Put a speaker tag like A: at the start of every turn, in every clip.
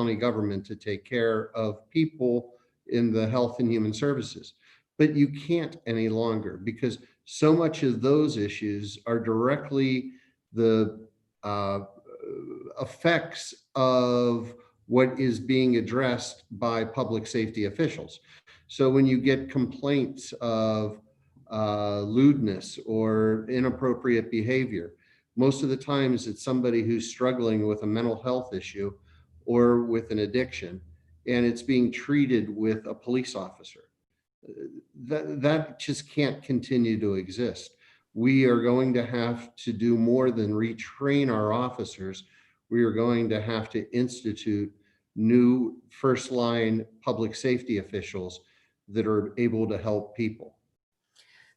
A: county government to take care of people in the health and human services. But you can't any longer, because so much of those issues are directly the effects of what is being addressed by public safety officials. So when you get complaints of lewdness or inappropriate behavior, most of the times it's somebody who's struggling with a mental health issue or with an addiction, and it's being treated with a police officer. That just can't continue to exist. We are going to have to do more than retrain our officers. We are going to have to institute new first line public safety officials that are able to help people.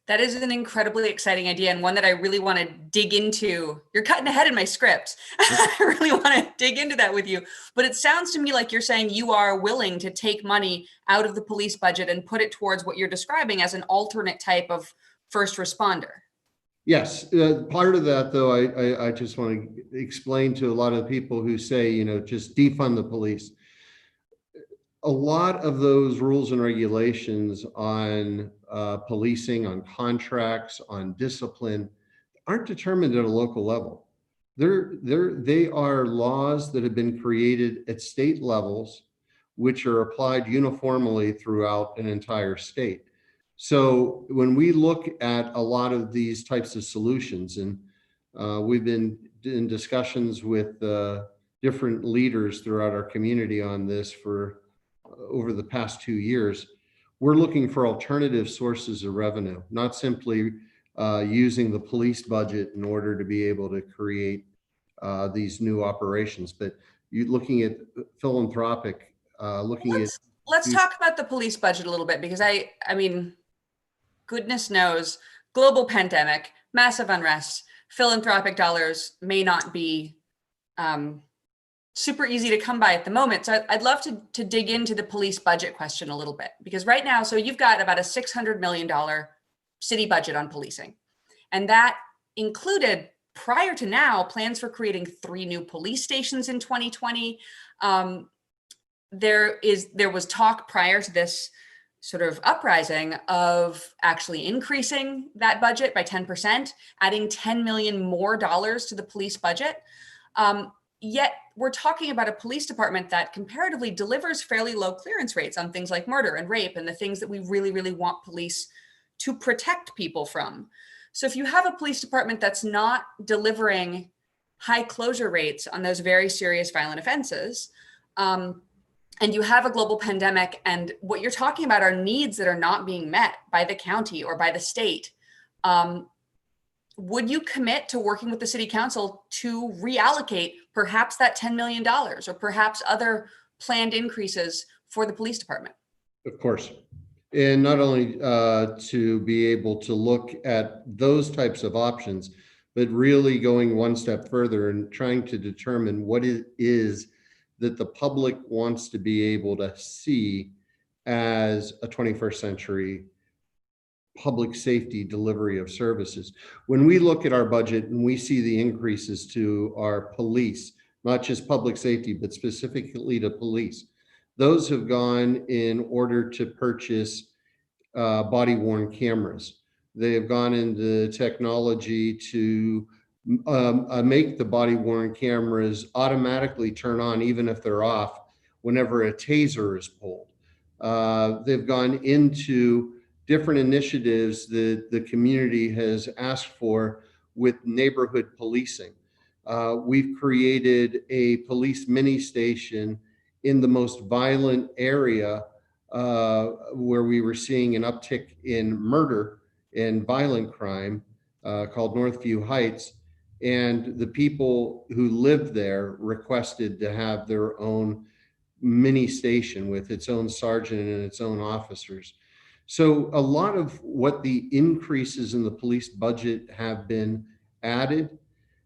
B: That is an incredibly exciting idea, and one that I really want to dig into. You're cutting ahead in my script. I really want to dig into that with you. But it sounds to me like you're saying you are willing to take money out of the police budget and put it towards what you're describing as an alternate type of first responder.
A: Yes. Part of that, though, I just want to explain to a lot of people who say, just defund the police. A lot of those rules and regulations on policing, on contracts, on discipline, aren't determined at a local level. They are laws that have been created at state levels, which are applied uniformly throughout an entire state. So when we look at a lot of these types of solutions, and we've been in discussions with different leaders throughout our community on this for over the past 2 years, we're looking for alternative sources of revenue, not simply using the police budget in order to be able to create these new operations, but you looking at philanthropic,
B: Let's talk about the police budget a little bit, because I mean, goodness knows, global pandemic, massive unrest, philanthropic dollars may not be super easy to come by at the moment. So I'd love to dig into the police budget question a little bit, because right now, so you've got about a $600 million city budget on policing. And that included, prior to now, plans for creating 3 new police stations in 2020. There was talk prior to this sort of uprising of actually increasing that budget by 10%, adding $10 million more to the police budget. Yet we're talking about a police department that comparatively delivers fairly low clearance rates on things like murder and rape and the things that we really, really want police to protect people from. So if you have a police department that's not delivering high closure rates on those very serious violent offenses, and you have a global pandemic, and what you're talking about are needs that are not being met by the county or by the state, would you commit to working with the city council to reallocate perhaps that $10 million or perhaps other planned increases for the police department?
A: Of course. And not only to be able to look at those types of options, but really going one step further and trying to determine what it is that the public wants to be able to see as a 21st century public safety delivery of services. When we look at our budget and we see the increases to our police, not just public safety, but specifically to police, those have gone in order to purchase body-worn cameras. They have gone into technology to make the body-worn cameras automatically turn on, even if they're off, whenever a taser is pulled. They've gone into different initiatives that the community has asked for with neighborhood policing. We've created a police mini station in the most violent area where we were seeing an uptick in murder and violent crime called Northview Heights. And the people who lived there requested to have their own mini station with its own sergeant and its own officers. So a lot of what the increases in the police budget have been added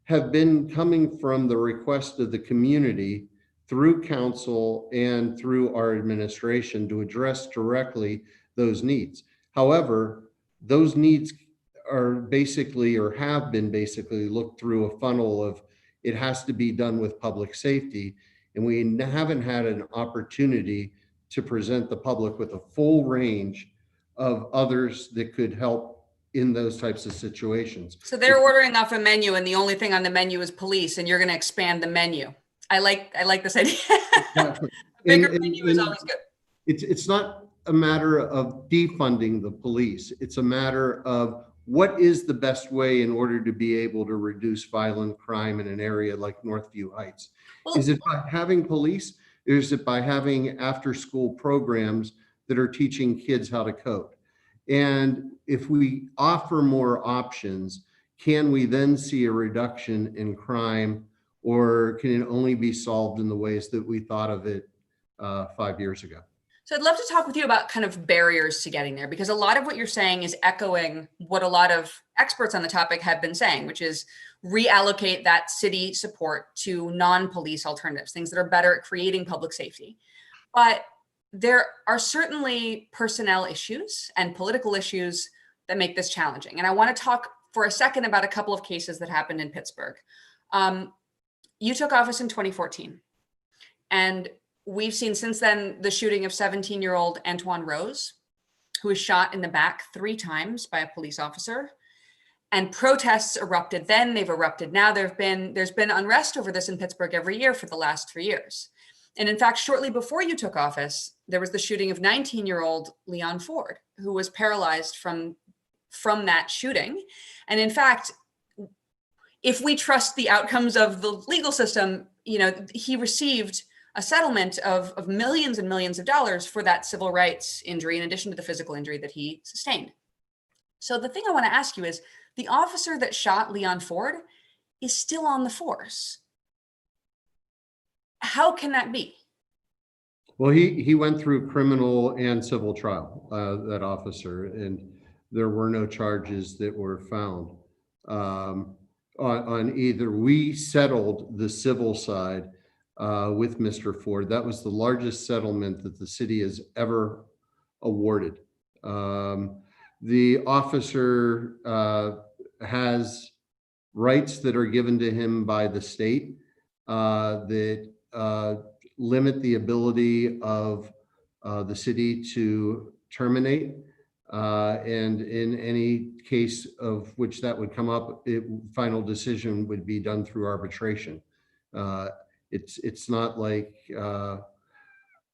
A: have been coming from the request of the community through council and through our administration to address directly those needs. However, those needs are basically, or have been basically, looked through a funnel of it has to be done with public safety. and we haven't had an opportunity to present the public with a full range of others that could help in those types of situations.
B: So they're ordering off a menu and the only thing on the menu is police, and you're going to expand the menu. I like this idea.
A: Exactly.
B: A bigger menu is always good.
A: It's not a matter of defunding the police. It's a matter of what is the best way in order to be able to reduce violent crime in an area like Northview Heights.
B: Well,
A: Is it by having police? Or is it by having after-school programs that are teaching kids how to code? And if we offer more options, can we then see a reduction in crime, or can it only be solved in the ways that we thought of it 5 years ago?
B: So I'd love to talk with you about kind of barriers to getting there, because a lot of what you're saying is echoing what a lot of experts on the topic have been saying, which is reallocate that city support to non-police alternatives, things that are better at creating public safety. But there are certainly personnel issues and political issues that make this challenging. And I want to talk for a second about a couple of cases that happened in Pittsburgh. You took office in 2014, and we've seen since then the shooting of 17-year-old Antoine Rose, who was shot in the back 3 times by a police officer. And protests erupted then, they've erupted now. There's been unrest over this in Pittsburgh every year for the last 3 years. And in fact, shortly before you took office, there was the shooting of 19-year-old Leon Ford, who was paralyzed from that shooting. And in fact, if we trust the outcomes of the legal system, he received a settlement of millions and millions of dollars for that civil rights injury, in addition to the physical injury that he sustained. So the thing I want to ask you is, the officer that shot Leon Ford is still on the force. How can that be?
A: Well, he went through criminal and civil trial, that officer, and there were no charges that were found on either. We settled the civil side with Mr. Ford. That was the largest settlement that the city has ever awarded. The officer has rights that are given to him by the state that limit the ability of the city to terminate. And in any case of which that would come up, final decision would be done through arbitration. It's not like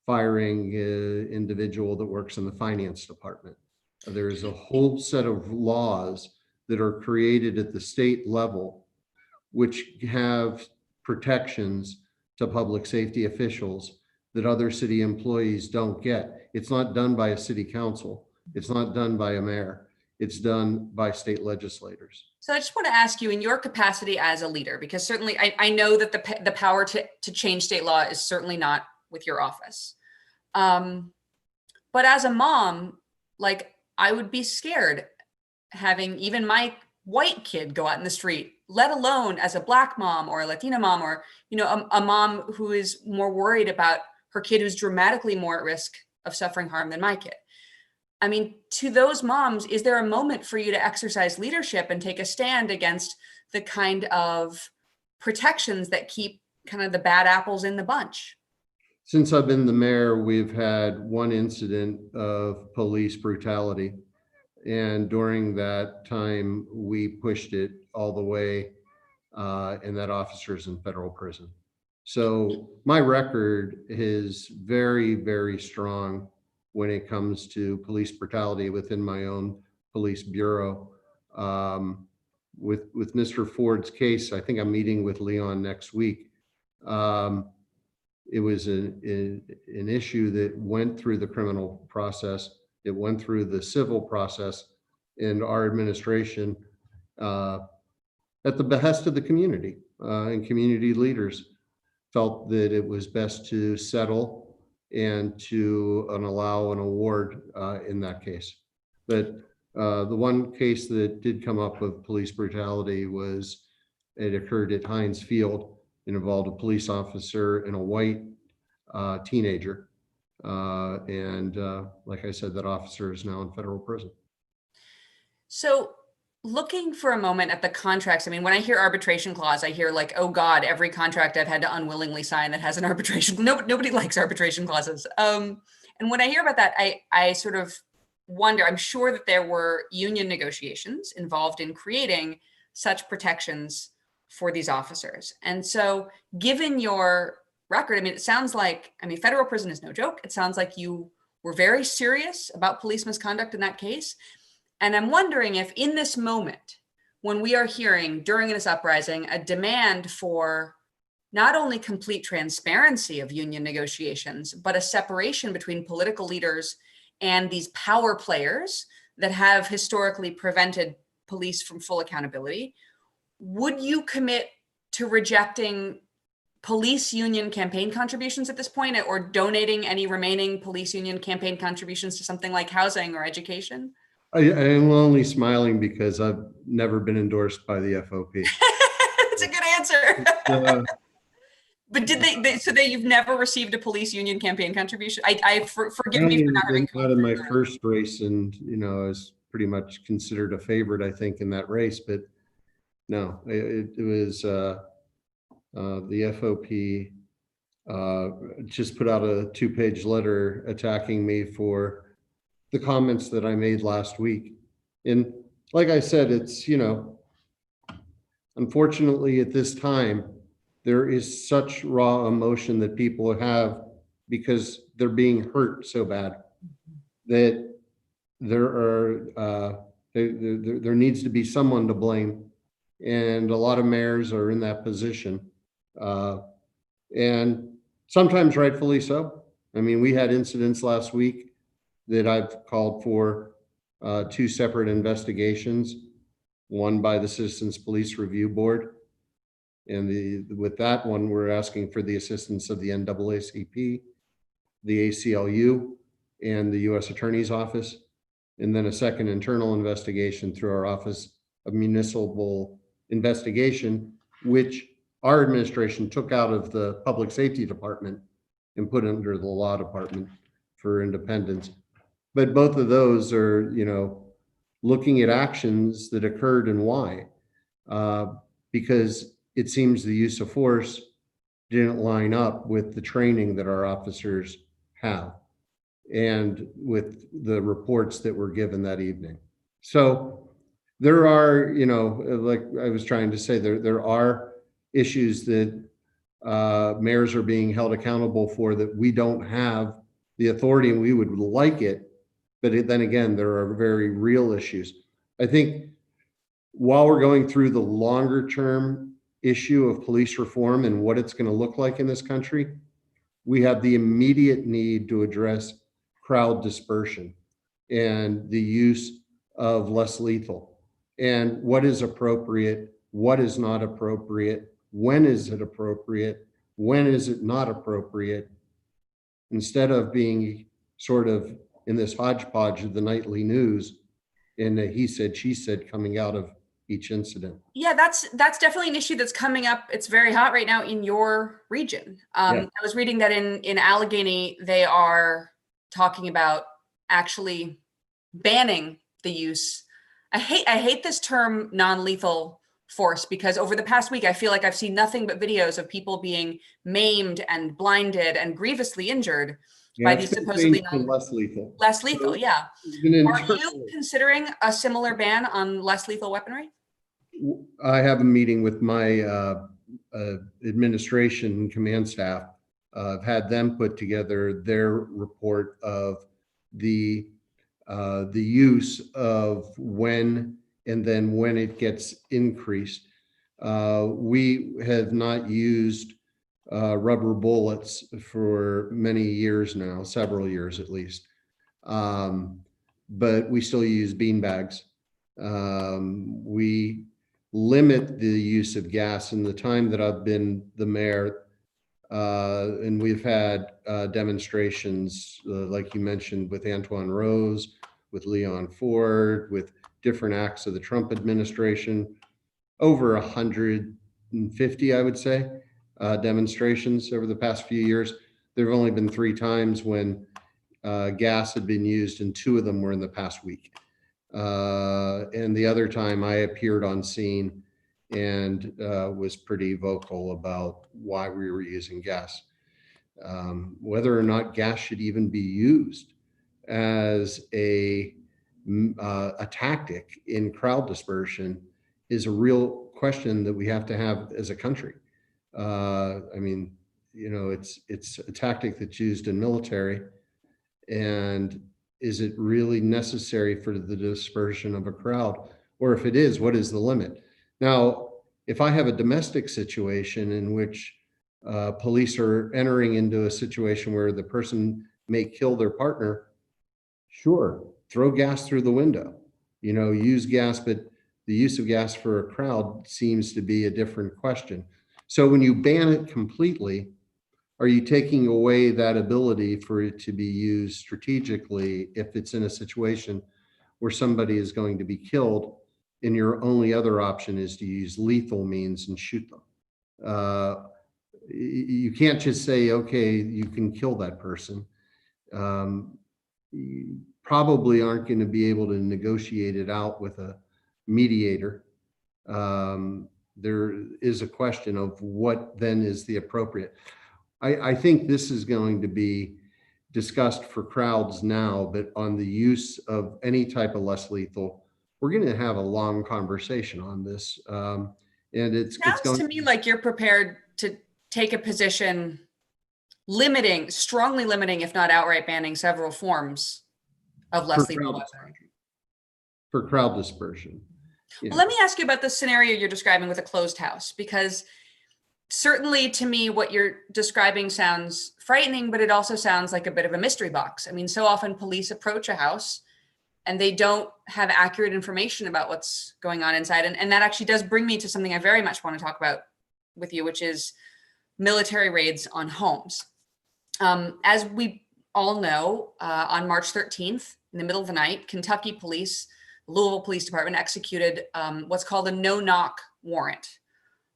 A: firing an individual that works in the finance department. There's a whole set of laws that are created at the state level, which have protections to public safety officials that other city employees don't get. It's not done by a city council. It's not done by a mayor. It's done by state legislators.
B: So I just want to ask you, in your capacity as a leader, because certainly I know that the power to change state law is certainly not with your office. But as a mom, I would be scared having even my white kid go out in the street, let alone as a Black mom or a Latina mom, or a mom who is more worried about her kid who's dramatically more at risk of suffering harm than my kid. I mean, to those moms, is there a moment for you to exercise leadership and take a stand against the kind of protections that keep kind of the bad apples in the bunch?
A: Since I've been the mayor, we've had one incident of police brutality. And during that time, we pushed it all the way, and that officer's in federal prison. So my record is very, very strong when it comes to police brutality within my own police bureau. With Mr. Ford's case, I think I'm meeting with Leon next week. It was an issue that went through the criminal process. It went through the civil process, and our administration, at the behest of the community and community leaders, felt that it was best to settle and to allow an award in that case. But the one case that did come up of police brutality it occurred at Heinz Field. It involved a police officer and a white teenager. And like I said, that officer is now in federal prison.
B: So looking for a moment at the contracts, I mean, when I hear arbitration clause, I hear like, oh God, every contract I've had to unwillingly sign that has an arbitration, nobody likes arbitration clauses. And when I hear about that, I sort of wonder, I'm sure that there were union negotiations involved in creating such protections for these officers. And so given your record, I mean, it sounds like, I mean, federal prison is no joke. It sounds like you were very serious about police misconduct in that case. And I'm wondering if in this moment, when we are hearing during this uprising a demand for not only complete transparency of union negotiations, but a separation between political leaders and these power players that have historically prevented police from full accountability, would you commit to rejecting police union campaign contributions at this point, or donating any remaining police union campaign contributions to something like housing or education?
A: I'm only smiling because I've never been endorsed by the FOP.
B: That's a good answer. But did you've never received a police union campaign contribution? Forgive me for not having
A: not in my first race, and I was pretty much considered a favorite, I think, in that race. But no, it was the FOP just put out a 2-page letter attacking me for the comments that I made last week. And like I said, it's, unfortunately at this time, there is such raw emotion that people have because they're being hurt so bad that there needs to be someone to blame. And a lot of mayors are in that position. And sometimes rightfully so. I mean, we had incidents last week that I've called for 2 separate investigations, one by the Citizens Police Review Board. And with that one, we're asking for the assistance of the NAACP, the ACLU, and the U.S. Attorney's Office. And then a second internal investigation through our Office of Municipal Investigation, which our administration took out of the Public Safety Department and put under the Law Department for independence. But both of those are, looking at actions that occurred and why, because it seems the use of force didn't line up with the training that our officers have and with the reports that were given that evening. So there are, like I was trying to say, there are issues that mayors are being held accountable for that we don't have the authority, and we would like it. But then again, there are very real issues. I think while we're going through the longer term issue of police reform and what it's going to look like in this country, we have the immediate need to address crowd dispersion and the use of less lethal and what is appropriate, what is not appropriate, when is it appropriate, when is it not appropriate, instead of being sort of in this hodgepodge of the nightly news and a he said, she said coming out of each incident.
B: Yeah, that's definitely an issue that's coming up. It's very hot right now in your region. Yeah. I was reading that in Allegheny, they are talking about actually banning the use. I hate this term non-lethal force, because over the past week, I feel like I've seen nothing but videos of people being maimed and blinded and grievously injured by these supposedly
A: less lethal.
B: Less lethal, so, yeah. Are you considering a similar ban on less lethal weaponry?
A: I have a meeting with my administration and command staff. I've had them put together their report of the use of when and then when it gets increased. We have not used rubber bullets for many years now, several years at least. But we still use beanbags. We limit the use of gas. In the time that I've been the mayor, and we've had demonstrations, like you mentioned, with Antoine Rose, with Leon Ford, with different acts of the Trump administration, over 150, I would say, demonstrations over the past few years. There have only been 3 times when gas had been used, and 2 of them were in the past week. And the other time I appeared on scene and was pretty vocal about why we were using gas. Whether or not gas should even be used as a tactic in crowd dispersion is a real question that we have to have as a country. I mean, it's a tactic that's used in military, and is it really necessary for the dispersion of a crowd? Or if it is, what is the limit? Now, if I have a domestic situation in which police are entering into a situation where the person may kill their partner, sure, throw gas through the window, use gas, but the use of gas for a crowd seems to be a different question. So when you ban it completely, are you taking away that ability for it to be used strategically if it's in a situation where somebody is going to be killed and your only other option is to use lethal means and shoot them? Uh, you can't just say, okay, you can kill that person. You probably aren't going to be able to negotiate it out with a mediator. There is a question of what then is the appropriate. I think this is going to be discussed for crowds now, but on the use of any type of less lethal, we're going to have a long conversation on this. And it's
B: Sounds
A: going
B: to me like you're prepared to take a position strongly limiting, if not outright banning, several forms of less lethal weaponry.
A: For crowd dispersion.
B: Yeah. Well, let me ask you about the scenario you're describing with a closed house, because certainly to me, what you're describing sounds frightening, but it also sounds like a bit of a mystery box. I mean, so often police approach a house and they don't have accurate information about what's going on inside. And that actually does bring me to something I very much want to talk about with you, which is military raids on homes. As we all know, on March 13th, in the middle of the night, Kentucky police, Louisville Police Department executed what's called a no-knock warrant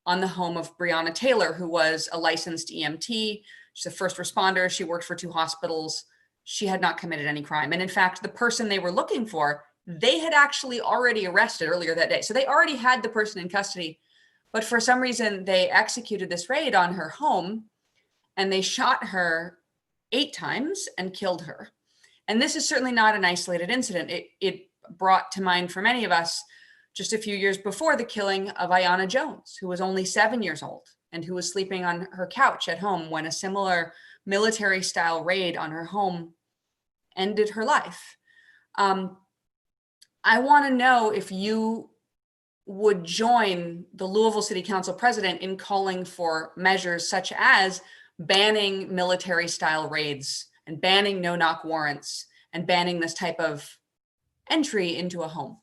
B: on the home of Breonna Taylor, who was a licensed EMT. She's a first responder. She worked for 2 hospitals. She had not committed any crime. And in fact, the person they were looking for, they had actually already arrested earlier that day. So they already had the person in custody. But for some reason, they executed this raid on her home and they shot her 8 times and killed her. And this is certainly not an isolated incident. It brought to mind for many of us just a few years before the killing of Aiyana Jones, who was only 7 years old and who was sleeping on her couch at home when a similar military-style raid on her home ended her life. I want to know if you would join the Louisville City Council president in calling for measures such as banning military-style raids and banning no-knock warrants and banning this type of entry into a home.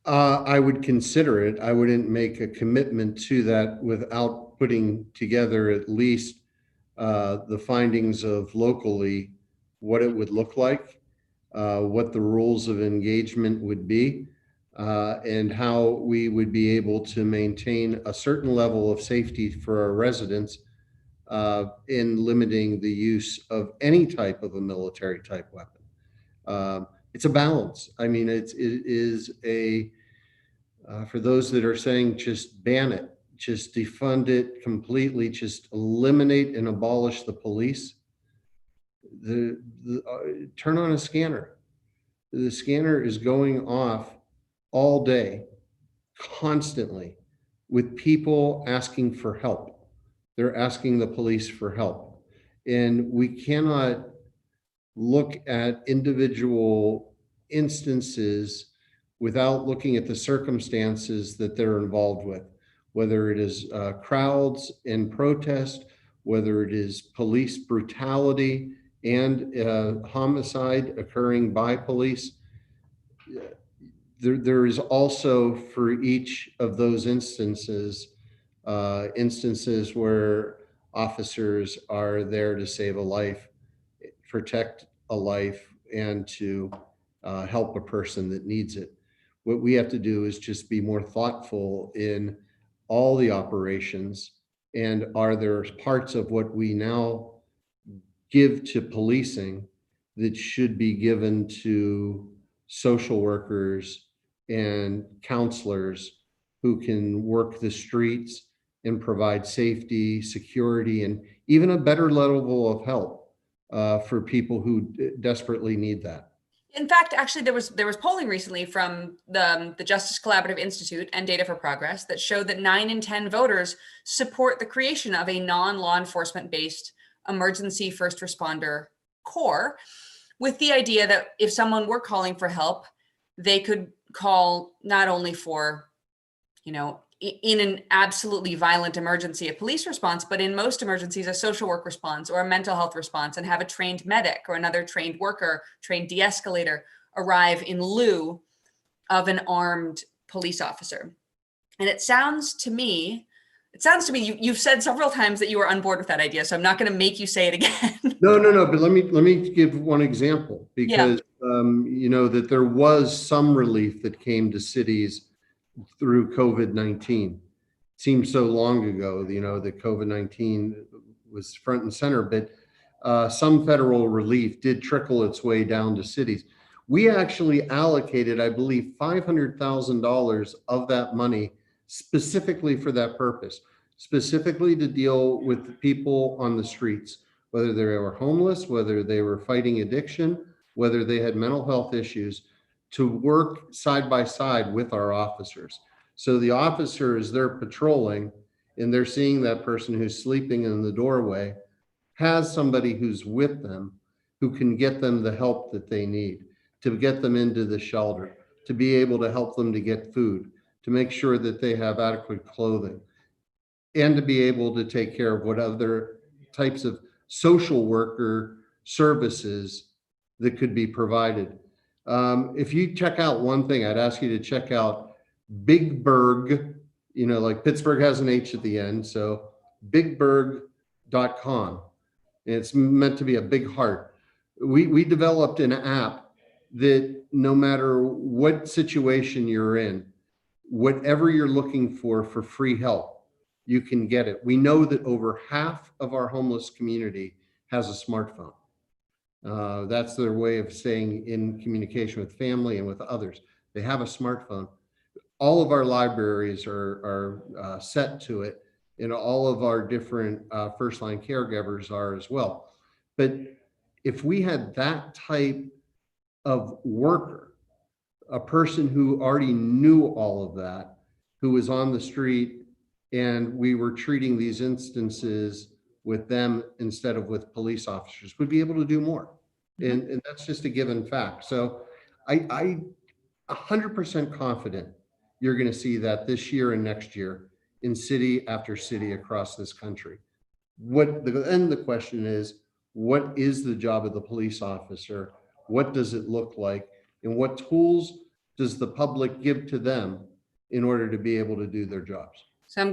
A: I would consider it. I wouldn't make a commitment to that without putting together at least the findings of locally, what it would look like, what the rules of engagement would be, and how we would be able to maintain a certain level of safety for our residents in limiting the use of any type of a military type weapon. It's a balance. I mean, it is for those that are saying just ban it, just defund it completely, just eliminate and abolish the police. Turn on a scanner. The scanner is going off all day, constantly, with people asking for help. They're asking the police for help. And we cannot look at individual instances without looking at the circumstances that they're involved with, whether it is crowds in protest, whether it is police brutality and homicide occurring by police. There is also for each of those instances where officers are there to save a life, protect a life, and to help a person that needs it. What we have to do is just be more thoughtful in all the operations. And are there parts of what we now give to policing that should be given to social workers and counselors who can work the streets and provide safety, security, and even a better level of help for people who desperately need that.
B: In fact, actually, there was polling recently from the Justice Collaborative Institute and Data for Progress that showed that 9 in 10 voters support the creation of a non-law enforcement based emergency first responder corps, with the idea that if someone were calling for help, they could call not only for, in an absolutely violent emergency, a police response, but in most emergencies, a social work response or a mental health response, and have a trained medic or another trained worker, trained de-escalator arrive in lieu of an armed police officer. And it sounds to me, you've said several times that you were on board with that idea, so I'm not going to make you say it again.
A: No. But let me give one example,
B: Yeah.
A: because that there was some relief that came to cities through COVID-19. Seems so long ago, that COVID-19 was front and center, but some federal relief did trickle its way down to cities. We actually allocated, I believe, $500,000 of that money specifically for that purpose, specifically to deal with the people on the streets, whether they were homeless, whether they were fighting addiction, whether they had mental health issues, to work side by side with our officers. So the officers, they're patrolling and they're seeing that person who's sleeping in the doorway, has somebody who's with them who can get them the help that they need, to get them into the shelter, to be able to help them to get food, to make sure that they have adequate clothing, and to be able to take care of what other types of social worker services that could be provided. If you check out one thing, I'd ask you to check out Bigberg, like Pittsburgh has an H at the end. So bigberg.com. And it's meant to be a big heart. We developed an app that no matter what situation you're in, whatever you're looking for free help, you can get it. We know that over half of our homeless community has a smartphone. That's their way of staying in communication with family and with others. They have a smartphone. All of our libraries are set to it, and all of our different first line caregivers are as well. But if we had that type of worker, a person who already knew all of that, who was on the street, and we were treating these instances with them instead of with police officers, would be able to do more. And that's just a given fact. So I 100% confident you're going to see that this year and next year in city after city across this country. The question is, what is the job of the police officer? What does it look like? And what tools does the public give to them in order to be able to do their jobs?
B: So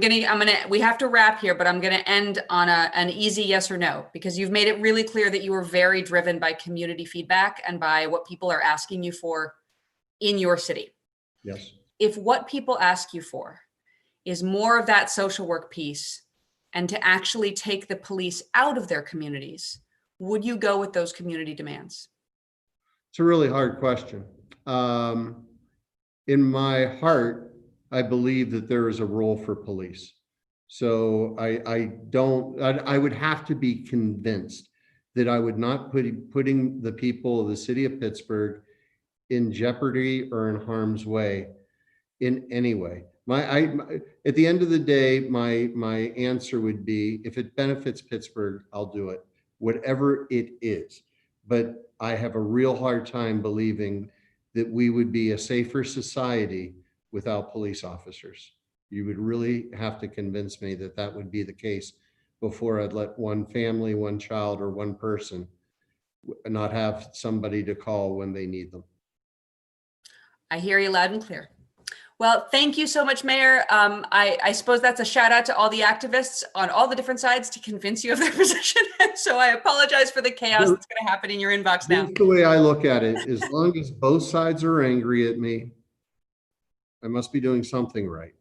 B: we have to wrap here, but I'm going to end on an easy yes or no, because you've made it really clear that you are very driven by community feedback and by what people are asking you for in your city.
A: Yes.
B: If what people ask you for is more of that social work piece and to actually take the police out of their communities, would you go with those community demands?
A: It's a really hard question. In my heart, I believe that there is a role for police. So I would have to be convinced that I would not putting the people of the city of Pittsburgh in jeopardy or in harm's way in any way. At the end of the day, my answer would be, if it benefits Pittsburgh, I'll do it, whatever it is. But I have a real hard time believing that we would be a safer society without police officers. You would really have to convince me that that would be the case before I'd let one family, one child, or one person not have somebody to call when they need them.
B: I hear you loud and clear. Well, thank you so much, Mayor. I suppose that's a shout out to all the activists on all the different sides to convince you of their position. So I apologize for the chaos that's going to happen in your inbox now.
A: Here's the way I look at it. As long as both sides are angry at me, I must be doing something right.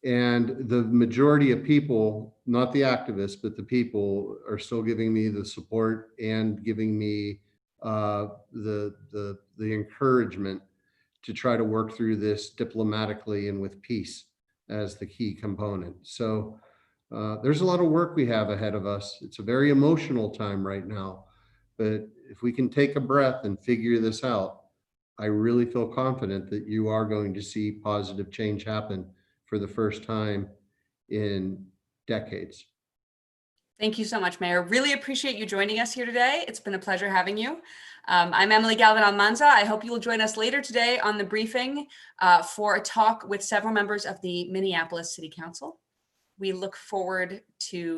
A: And the majority of people, not the activists, but the people, are still giving me the support and giving me the encouragement to try to work through this diplomatically and with peace as the key component. So there's a lot of work we have ahead of us. It's a very emotional time right now, but if we can take a breath and figure this out, I really feel confident that you are going to see positive change happen for the first time in decades.
B: Thank you so much, Mayor. Really appreciate you joining us here today. It's been a pleasure having you. I'm Emily Galvin Almanza. I hope you will join us later today on the briefing for a talk with several members of the Minneapolis City Council. We look forward to